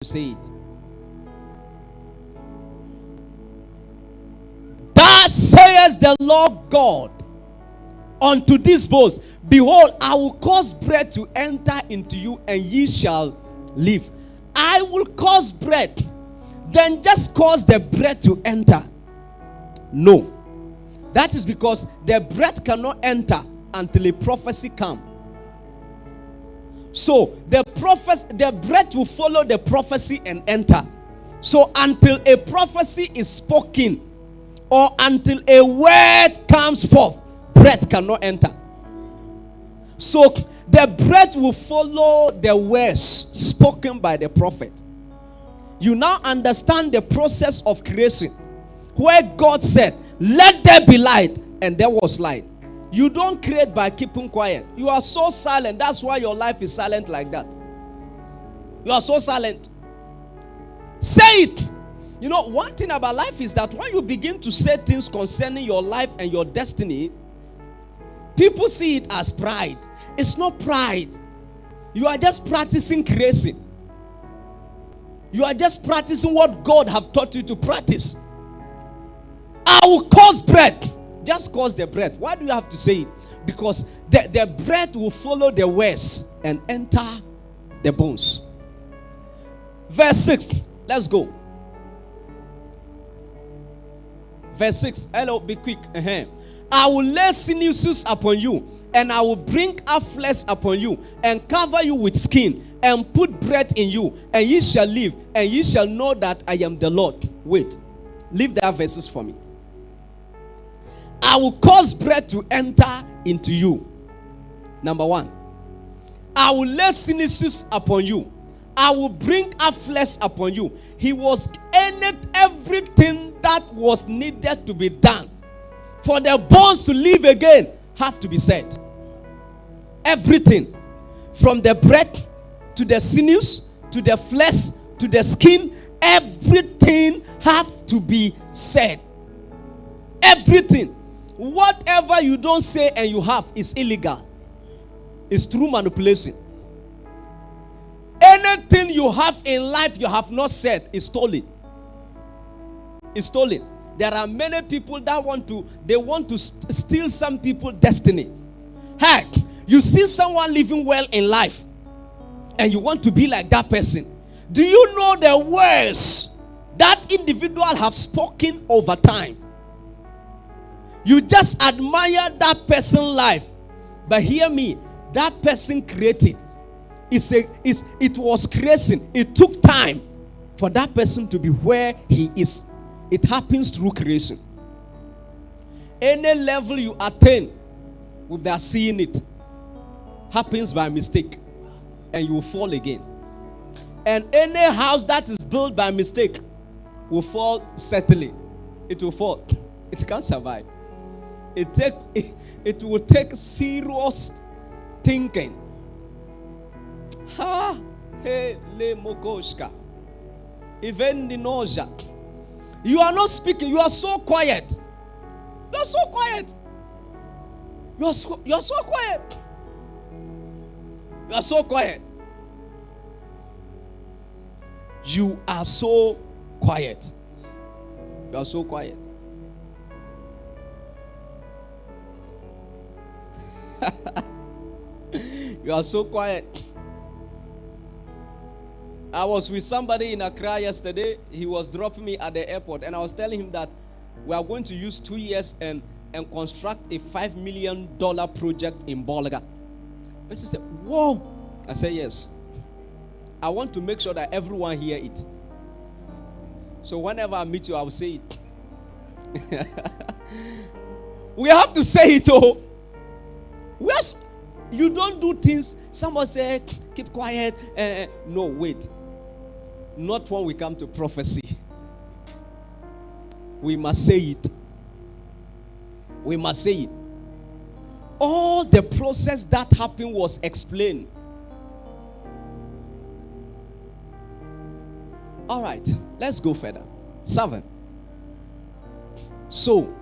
say it. Thus saith the Lord God unto these bones, behold, I will cause breath to enter into you, and ye shall live. I will cause breath. Then just cause the breath to enter. No. That is because the breath cannot enter until a prophecy comes. So the breath will follow the prophecy and enter. So until a prophecy is spoken, or until a word comes forth, breath cannot enter. So the breath will follow the words spoken by the prophet. You now understand the process of creation, where God said, let there be light, and there was light. You don't create by keeping quiet. You are so silent. That's why your life is silent like that. You are so silent. Say it. You know, one thing about life is that when you begin to say things concerning your life and your destiny, people see it as pride. It's not pride. You are just practicing creation. You are just practicing what God have taught you to practice. I will cause breath. Just cause the breath. Why do you have to say it? Because the breath will follow the words and enter the bones. Verse 6. Let's go. Verse 6. Hello, be quick. I will lay sinews upon you, and I will bring up flesh upon you, and cover you with skin, and put breath in you, and ye shall live, and ye shall know that I am the Lord. Wait. Leave that verses for me. I will cause breath to enter into you. Number 1. I will lay sinews upon you. I will bring up flesh upon you. He was in everything that was needed to be done for the bones to live again have to be said. Everything, from the breath to the sinews to the flesh to the skin, everything have to be said. Everything. Whatever you don't say and you have is illegal. It's through manipulation. Anything you have in life you have not said is stolen. It's stolen. There are many people that want to steal some people's destiny. Heck, you see someone living well in life and you want to be like that person. Do you know the words that individual have spoken over time? You just admire that person's life. But hear me, that person created. It was creation. It took time for that person to be where he is. It happens through creation. Any level you attain without seeing it happens by mistake, and you will fall again. And any house that is built by mistake will fall certainly. It will fall. It can't survive. It will take serious thinking. Ha he le mokoshka. Even the noja. You are not speaking. You are so quiet. You are so quiet. You are so quiet. You are so quiet. You are so quiet. You are so quiet. You are so quiet. I was with somebody in Accra yesterday. He was dropping me at the airport, and I was telling him that we are going to use 2 years and construct a $5 million project in Bolga. He said, whoa. I said, yes. I want to make sure that everyone hear it. So whenever I meet you, I will say it. We have to say it, oh. You don't do things. Someone say, keep quiet. No, wait. Not when we come to prophecy. We must say it. We must say it. All the process that happened was explained. All right, let's go further. 7. So,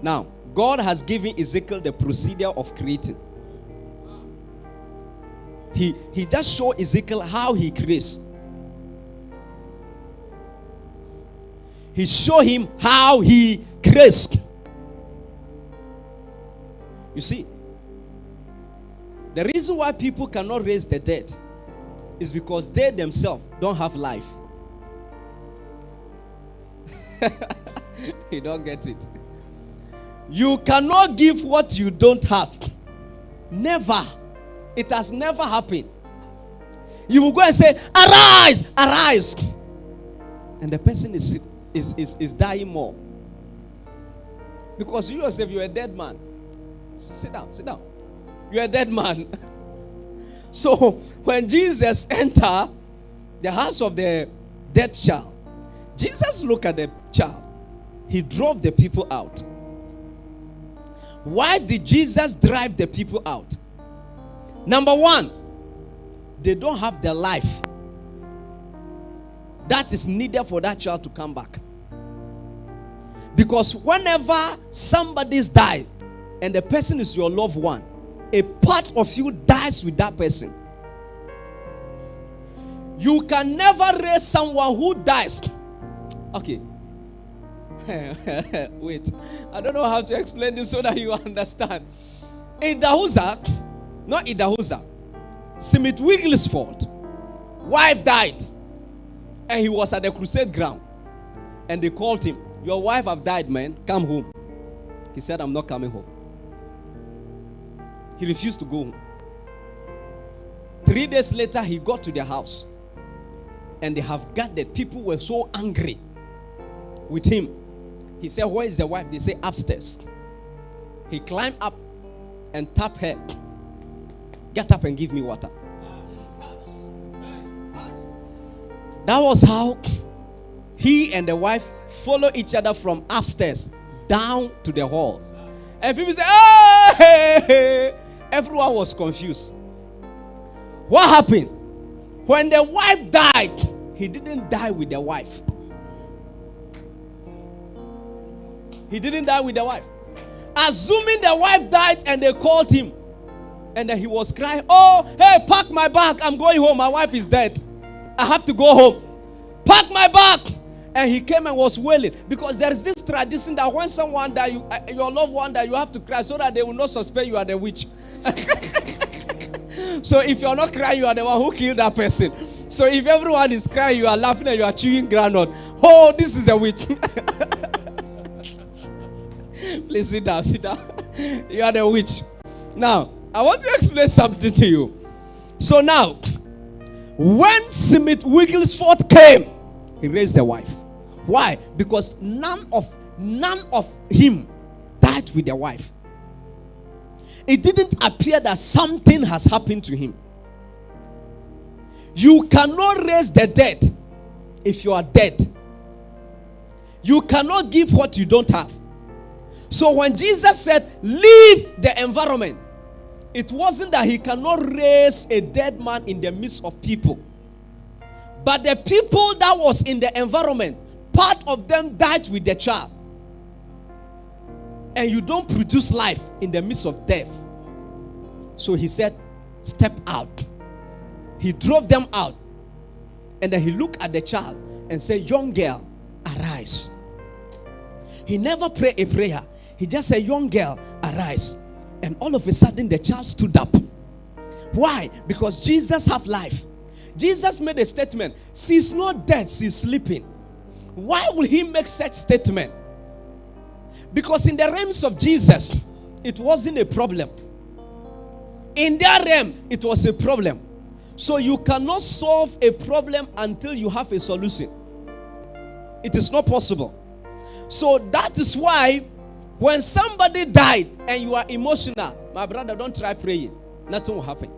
now, God has given Ezekiel the procedure of creating. He just showed Ezekiel how he creates. He showed him how he graced. You see, the reason why people cannot raise the dead is because they themselves don't have life. You don't get it. You cannot give what you don't have. Never. It has never happened. You will go and say, arise, arise. And the person is dying more. Because you yourself, you're a dead man. Sit down, sit down. You're a dead man. So when Jesus entered the house of the dead child, Jesus looked at the child. He drove the people out. Why did Jesus drive the people out? Number one, they don't have the life that is needed for that child to come back. Because whenever somebody's died and the person is your loved one, a part of you dies with that person. You can never raise someone who dies. Okay. Wait. I don't know how to explain this so that you understand. Idahuza, not Idahuza, Smith Wigglesford, wife died. And he was at the crusade ground. And they called him. Your wife have died, man. Come home. He said, I'm not coming home. He refused to go home. 3 days later, he got to their house. And they have gathered. People were so angry with him. He said, where is the wife? They say, upstairs. He climbed up and tapped her. Get up and give me water. That was how he and the wife follow each other from upstairs down to the hall. And people say, hey! Everyone was confused. What happened? When the wife died, he didn't die with the wife. He didn't die with the wife. Assuming the wife died and they called him. And then he was crying, oh, hey, pack my bag. I'm going home. My wife is dead. I have to go home. Pack my bag. And he came and was wailing. Because there is this tradition that when someone dies, your loved one dies, you have to cry so that they will not suspect you are the witch. So if you are not crying, you are the one who killed that person. So if everyone is crying, you are laughing and you are chewing groundnut. Oh, this is the witch. Please sit down, sit down. You are the witch. Now, I want to explain something to you. So now, when Smith Wigglesford came, he raised the wife. Why? Because none of him died with the wife. It didn't appear that something has happened to him. You cannot raise the dead if you are dead. You cannot give what you don't have. So when Jesus said, leave the environment, it wasn't that he cannot raise a dead man in the midst of people. But the people that was in the environment, part of them died with the child. And you don't produce life in the midst of death. So he said, step out. He drove them out. And then he looked at the child and said, young girl, arise. He never prayed a prayer. He just said, young girl, arise. And all of a sudden the child stood up. Why? Because Jesus have life. Jesus made a statement. She's not dead, she's sleeping. Why will he make such statement? Because in the realms of Jesus, it wasn't a problem. In their realm, it was a problem. So you cannot solve a problem until you have a solution. It is not possible. So that is why when somebody died and you are emotional, my brother, don't try praying. Nothing will happen.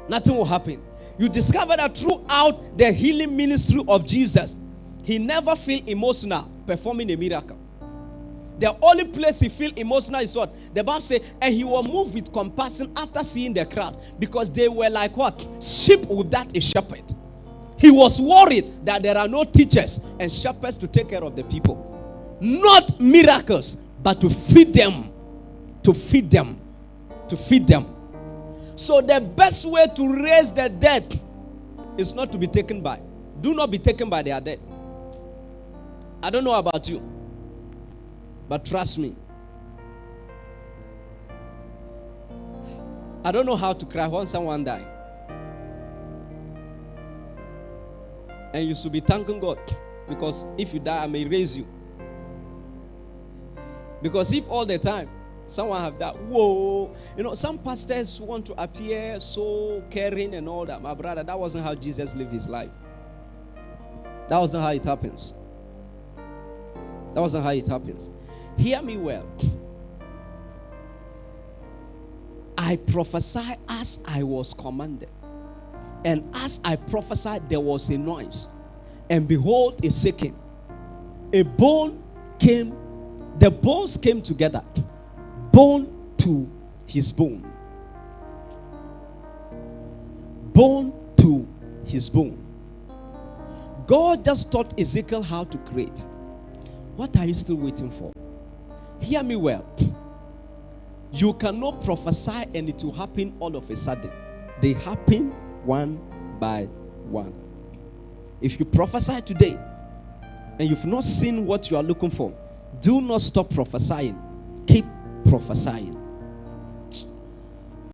Nothing will happen. You discover that throughout the healing ministry of Jesus, he never feel emotional performing a miracle. The only place he feel emotional is what? The Bible says, and he will move with compassion after seeing the crowd. Because they were like what? Sheep without a shepherd. He was worried that there are no teachers and shepherds to take care of the people. Not miracles, but to feed them. To feed them. To feed them. So the best way to raise the dead is not to be taken by. Do not be taken by their dead. I don't know about you, but trust me, I don't know how to cry when someone dies. And you should be thanking God, because if you die, I may raise you. Because if all the time someone have that, whoa, some pastors want to appear so caring and all that. My brother, that wasn't how Jesus lived his life. That wasn't how it happens. That wasn't how it happens. Hear me well. I prophesy as I was commanded. And as I prophesied, there was a noise. And behold, a shaking. A bone came. The bones came together. Bone to his bone. Bone to his bone. God just taught Ezekiel how to create. What are you still waiting for? Hear me well. You cannot prophesy and it will happen all of a sudden. They happen one by one. If you prophesy today and you've not seen what you are looking for, do not stop prophesying. Keep prophesying.